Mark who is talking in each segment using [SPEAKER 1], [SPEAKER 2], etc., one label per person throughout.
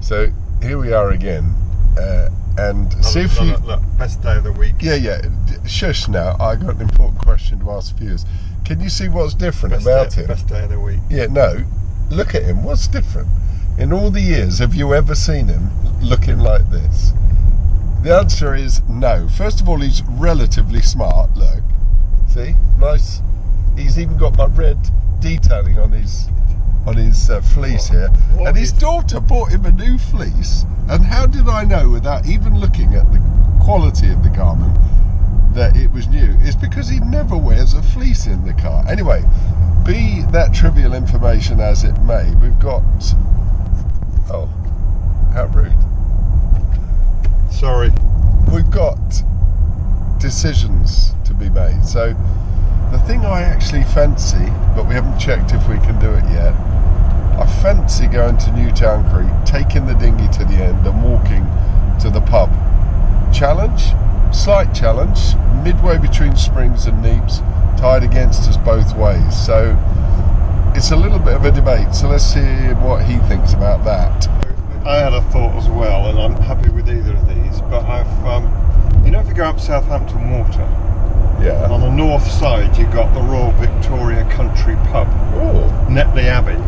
[SPEAKER 1] So here we are again, and see if you...
[SPEAKER 2] Look, best day of the week.
[SPEAKER 1] Yeah, shush now, I got an important question to ask viewers. Can you see what's different about him?
[SPEAKER 2] Best day of the week.
[SPEAKER 1] Yeah, no, look at him, what's different? In all the years, have you ever seen him looking like this? The answer is no. First of all, he's relatively smart, look. See, nice. He's even got my red detailing on his fleece here. And his daughter bought him a new fleece. And how did I know, without even looking at the quality of the garment, that it was new? It's because he never wears a fleece in the car. Anyway, be that trivial information as it may, we've got... Oh, how rude.
[SPEAKER 2] Sorry.
[SPEAKER 1] We've got decisions to be made. So the thing I actually fancy, but we haven't checked if we can do it yet, I fancy going to Newtown Creek, taking the dinghy to the end and walking to the pub. Challenge, slight challenge, midway between Springs and Neeps, tide against us both ways. So it's a little bit of a debate, so let's see what he thinks about that.
[SPEAKER 2] I had a thought as well, and I'm happy with either of these, but I've, you know, if you go up Southampton Water,
[SPEAKER 1] Yeah.
[SPEAKER 2] on the north side you've got the Royal Victoria Country Pub,
[SPEAKER 1] Oh.
[SPEAKER 2] Netley Abbey.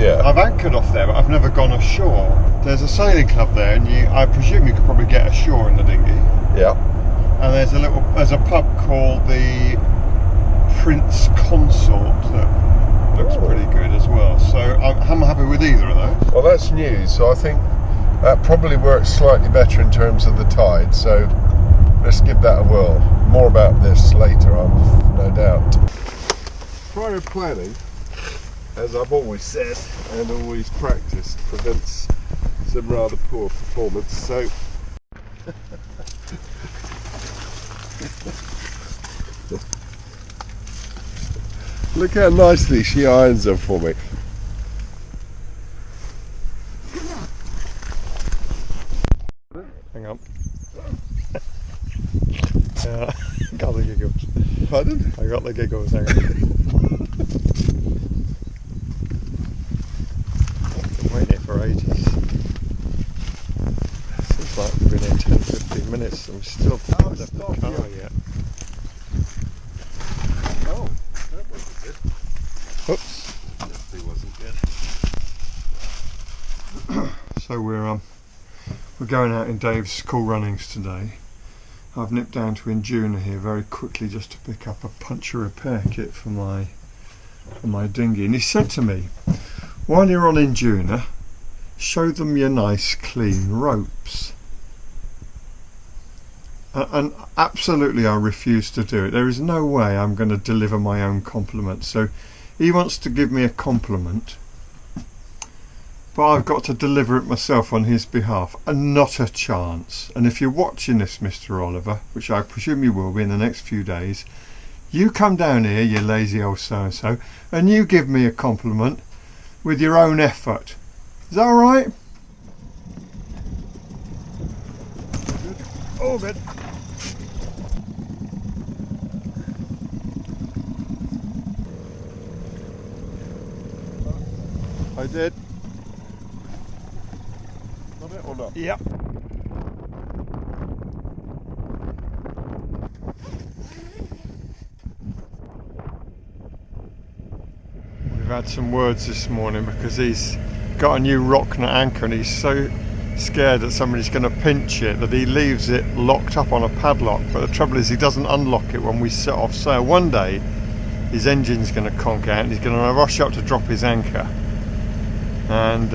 [SPEAKER 1] Yeah.
[SPEAKER 2] I've anchored off there, but I've never gone ashore. There's a sailing club there, and I presume you could probably get ashore in the dinghy.
[SPEAKER 1] Yeah.
[SPEAKER 2] And there's a pub called the Prince Consort that looks pretty good as well. So I'm happy with either of those.
[SPEAKER 1] Well, that's news, so I think that probably works slightly better in terms of the tide. So let's give that a whirl. More about this later on, no doubt. Prior planning, as I've always said and always practiced, prevents some rather poor performance. So look how nicely she irons them for me.
[SPEAKER 2] Hang on. Got the giggles.
[SPEAKER 1] Pardon?
[SPEAKER 2] I got the giggles, hang on. Been waiting here for ages. Seems like we've been here 10-15 minutes and we still haven't left the car yet.
[SPEAKER 1] Oh, that wasn't good.
[SPEAKER 2] Oops.
[SPEAKER 1] Definitely wasn't good.
[SPEAKER 2] So we're going out in Dave's school runnings today. I've nipped down to Injuna here very quickly just to pick up a puncture repair kit for my dinghy, and he said to me, while you're on Injuna, show them your nice clean ropes. And absolutely I refuse to do it. There is no way I'm going to deliver my own compliment. So he wants to give me a compliment, but I've got to deliver it myself on his behalf, and not a chance. And if you're watching this, Mr. Oliver, which I presume you will be in the next few days, you come down here, you lazy old so-and-so, and you give me a compliment with your own effort. Is that alright? Oh, good.
[SPEAKER 1] I did. Got it or not?
[SPEAKER 2] Yep. We've had some words this morning because he's got a new rock nut anchor and he's so scared that somebody's going to pinch it that he leaves it locked up on a padlock. But the trouble is he doesn't unlock it when we set off sail. One day his engine's going to conk out and he's going to rush up to drop his anchor, and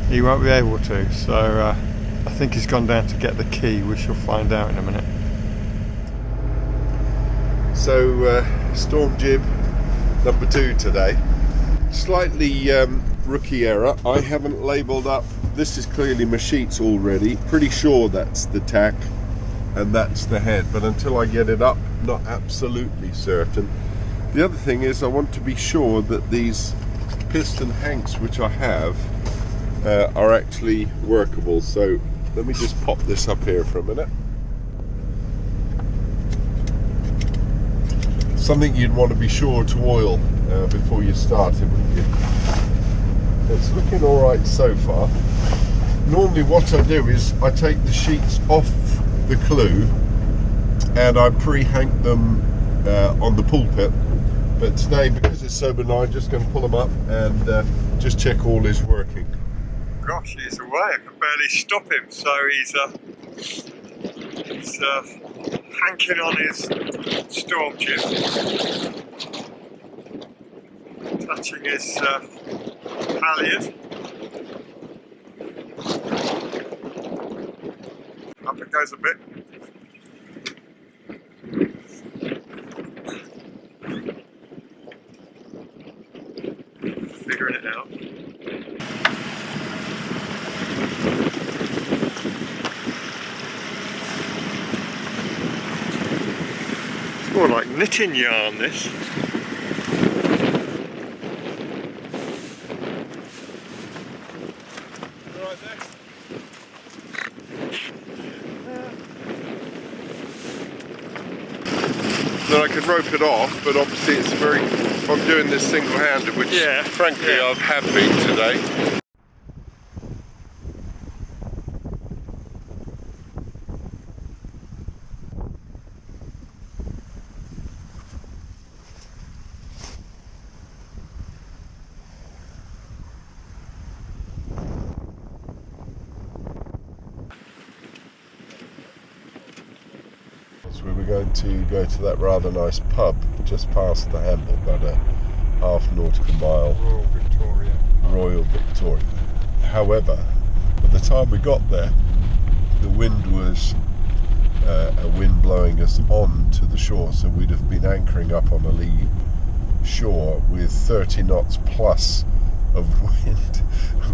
[SPEAKER 2] he won't be able to. So I think he's gone down to get the key. We shall find out in a minute.
[SPEAKER 1] So storm jib number 2 today. Slightly rookie error. I haven't labelled up. This is clearly my sheets already. Pretty sure that's the tack and that's the head, but until I get it up, not absolutely certain. The other thing is I want to be sure that these piston hanks which I have are actually workable. So let me just pop this up here for a minute. Something you'd want to be sure to oil before you start it, wouldn't you? It's looking alright so far. normally what I do is I take the sheets off the clue and I pre-hang them on the pulpit. But today, because it's so benign, I'm just going to pull them up and just check all is working.
[SPEAKER 2] Gosh, he's away. I can barely stop him. So he's hanking on his storm jib, touching his halyard. Up it goes a bit. Figuring it out. It's more like knitting yarn, this. Right there.
[SPEAKER 1] Then I can rope it off, but obviously it's very, I'm doing this single-handed, which frankly I have been today. We were going to go to that rather nice pub just past the Hamble, about a half nautical mile. Royal Victoria. However, by the time we got there, the wind was a wind blowing us on to the shore, so we'd have been anchoring up on a lee shore with 30 knots plus of wind.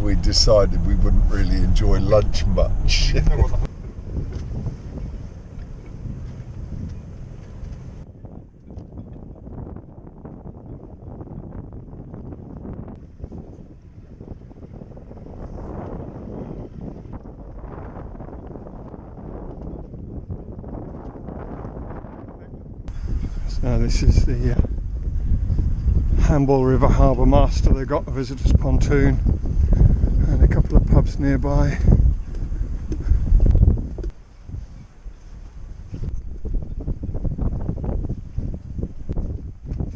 [SPEAKER 1] We decided we wouldn't really enjoy lunch much.
[SPEAKER 2] So this is the Hamble River Harbour Master. They've got a visitor's pontoon and a couple of pubs nearby.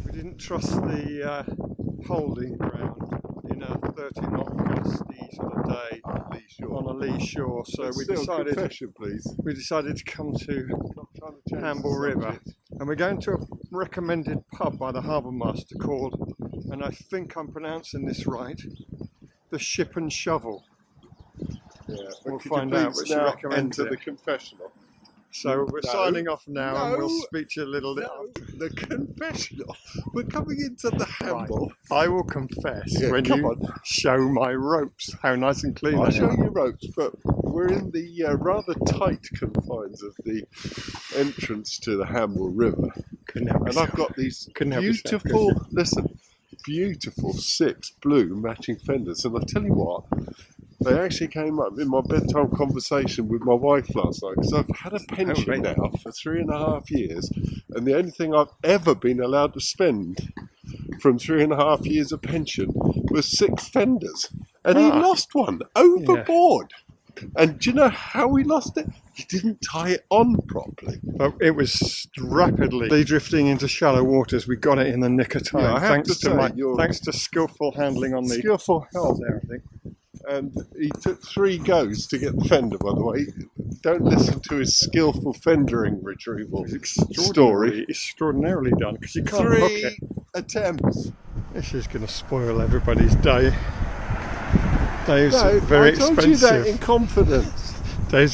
[SPEAKER 2] We didn't trust the holding ground in a 30-knot gusty sort of day on a lee shore, so we decided to come to Hamble River. And we're going to a recommended pub by the harbour master called, and I think I'm pronouncing this right, the Ship and Shovel.
[SPEAKER 1] Yeah,
[SPEAKER 2] we'll find out which
[SPEAKER 1] now
[SPEAKER 2] recommends
[SPEAKER 1] enter
[SPEAKER 2] it.
[SPEAKER 1] the confessional.
[SPEAKER 2] So we're signing off now, and we'll speak to you a little bit.
[SPEAKER 1] The confessional. We're coming into the Hamble.
[SPEAKER 2] Right. I will confess when you show my ropes. How nice and clean
[SPEAKER 1] I'll
[SPEAKER 2] they
[SPEAKER 1] show
[SPEAKER 2] are.
[SPEAKER 1] you ropes, but we're in the rather tight confines of the entrance to the Hamble River. And I've got these beautiful, beautiful 6 blue matching fenders. And I tell you what, they actually came up in my bedtime conversation with my wife last night, because I've had a pension now for 3.5 years, and the only thing I've ever been allowed to spend from 3.5 years of pension was 6 fenders, and he lost one overboard. And do you know how he lost it? He didn't tie it on properly.
[SPEAKER 2] But it was rapidly drifting into shallow waters. We got it in the nick of time, thanks to skillful handling on the helm there, I think.
[SPEAKER 1] And he took 3 goes to get the fender, by the way. Don't listen to his skillful fendering retrieval story.
[SPEAKER 2] Extraordinarily done, because you can't hook it.
[SPEAKER 1] 3 attempts.
[SPEAKER 2] This is going to spoil everybody's day. Dave's very expensive.
[SPEAKER 1] I told you that in confidence.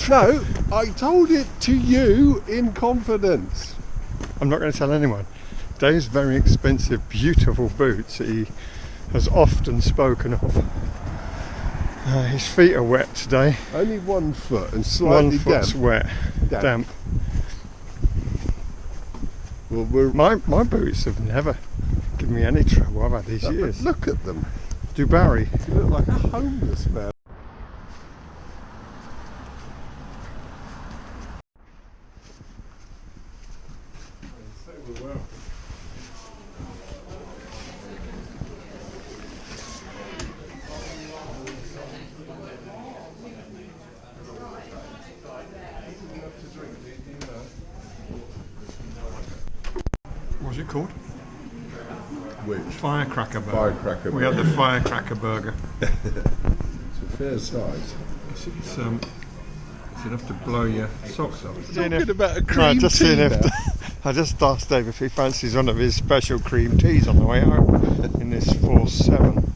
[SPEAKER 1] No, I told it to you in confidence.
[SPEAKER 2] I'm not going to tell anyone. Dave's very expensive, beautiful boots that he has often spoken of. His feet are wet today.
[SPEAKER 1] Only 1 foot and slightly damp.
[SPEAKER 2] 1 foot's wet, damp.
[SPEAKER 1] Well,
[SPEAKER 2] my boots have never given me any trouble. I've had these years.
[SPEAKER 1] Look at them.
[SPEAKER 2] Dubarry.
[SPEAKER 1] You look like a homeless man.
[SPEAKER 2] it called?
[SPEAKER 1] Which?
[SPEAKER 2] Firecracker burger.
[SPEAKER 1] Firecracker
[SPEAKER 2] We had
[SPEAKER 1] burger.
[SPEAKER 2] the firecracker burger.
[SPEAKER 1] It's a fair size.
[SPEAKER 2] It's enough to blow your socks off.
[SPEAKER 1] Talking about a cream
[SPEAKER 2] just
[SPEAKER 1] tea
[SPEAKER 2] seeing if
[SPEAKER 1] now.
[SPEAKER 2] I just asked Dave if he fancies one of his special cream teas on the way home in this 4-7.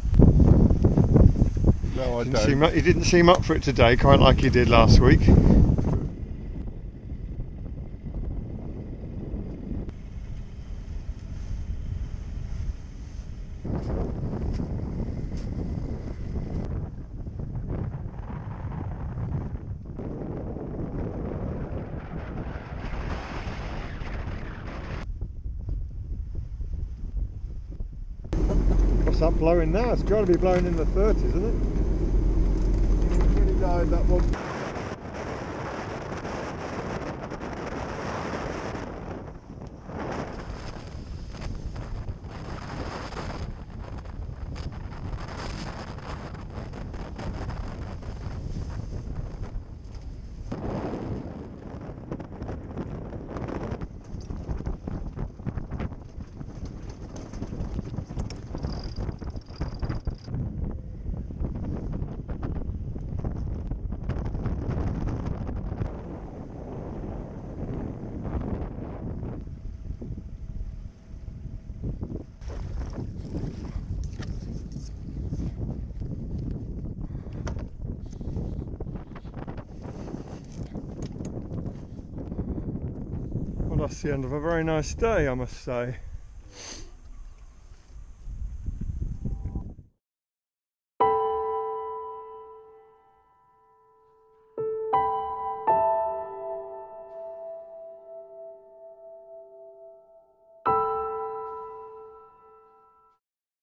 [SPEAKER 1] No, I don't.
[SPEAKER 2] He didn't seem up for it today, quite like he did last week. What's that blowing now? It's got to be blowing in the 30s, isn't it?
[SPEAKER 1] 29, that one.
[SPEAKER 2] Well, that's the end of a very nice day, I must say.